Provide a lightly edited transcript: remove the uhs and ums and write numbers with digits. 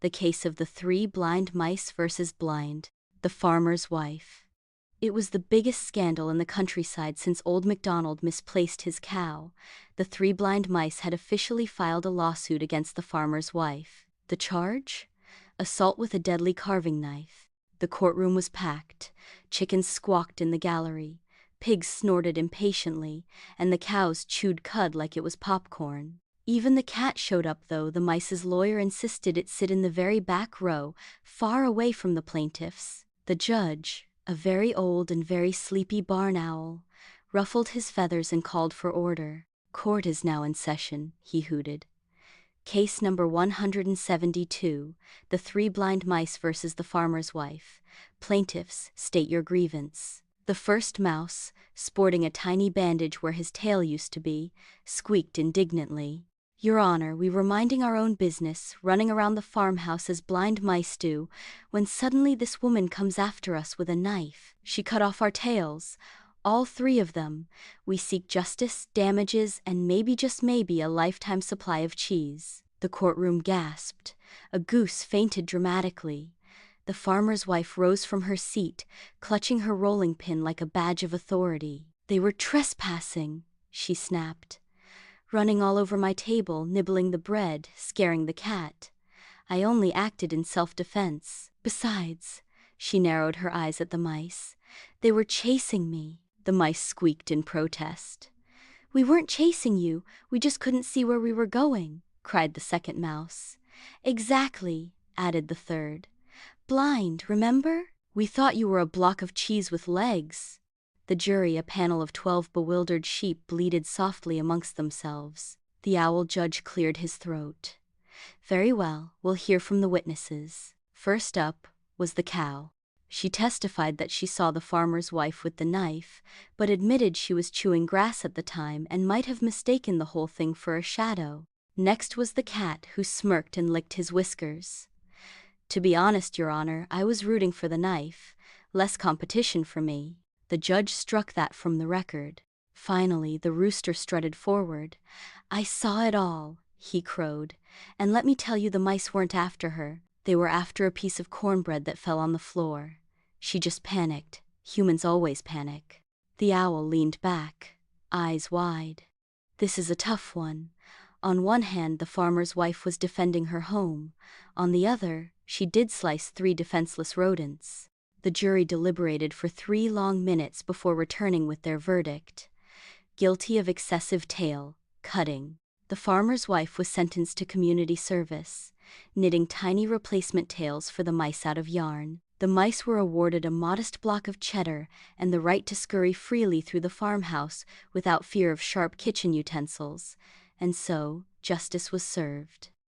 The case of the three blind mice versus blind, the farmer's wife. It was the biggest scandal in the countryside since old MacDonald misplaced his cow. The three blind mice had officially filed a lawsuit against the farmer's wife. The charge? Assault with a deadly carving knife. The courtroom was packed. Chickens squawked in the gallery. Pigs snorted impatiently, and the cows chewed cud like it was popcorn. Even the cat showed up, though the mice's lawyer insisted it sit in the very back row, far away from the plaintiffs. The judge, a very old and very sleepy barn owl, ruffled his feathers and called for order. "Court is now in session," he hooted. Case number 172, the three blind mice versus the farmer's wife. Plaintiffs, state your grievance. The first mouse, sporting a tiny bandage where his tail used to be, squeaked indignantly. "Your Honor, we were minding our own business, running around the farmhouse as blind mice do, when suddenly this woman comes after us with a knife. She cut off our tails, all three of them. We seek justice, damages, and maybe, just maybe, a lifetime supply of cheese." The courtroom gasped. A goose fainted dramatically. The farmer's wife rose from her seat, clutching her rolling pin like a badge of authority. "They were trespassing," she snapped. "Running all over my table, nibbling the bread, scaring the cat. I only acted in self-defense. Besides," she narrowed her eyes at the mice, "they were chasing me." The mice squeaked in protest. "We weren't chasing you, we just couldn't see where we were going," cried the second mouse. "Exactly," added the third. "Blind, remember? We thought you were a block of cheese with legs." The jury, a panel of 12 bewildered sheep, bleated softly amongst themselves. The owl judge cleared his throat. "Very well, we'll hear from the witnesses. First up was the cow. She testified that she saw the farmer's wife with the knife, but admitted she was chewing grass at the time and might have mistaken the whole thing for a shadow. Next was the cat, who smirked and licked his whiskers. "To be honest, Your Honor, I was rooting for the knife. Less competition for me." The judge struck that from the record. Finally, the rooster strutted forward. "I saw it all," he crowed. "And let me tell you, the mice weren't after her. They were after a piece of cornbread that fell on the floor. She just panicked. Humans always panic." The owl leaned back, eyes wide. "This is a tough one. On one hand, the farmer's wife was defending her home. On the other, she did slice 3 defenseless rodents." The jury deliberated for 3 long minutes before returning with their verdict. Guilty of excessive tail cutting. The farmer's wife was sentenced to community service, knitting tiny replacement tails for the mice out of yarn. The mice were awarded a modest block of cheddar and the right to scurry freely through the farmhouse without fear of sharp kitchen utensils. And so, justice was served.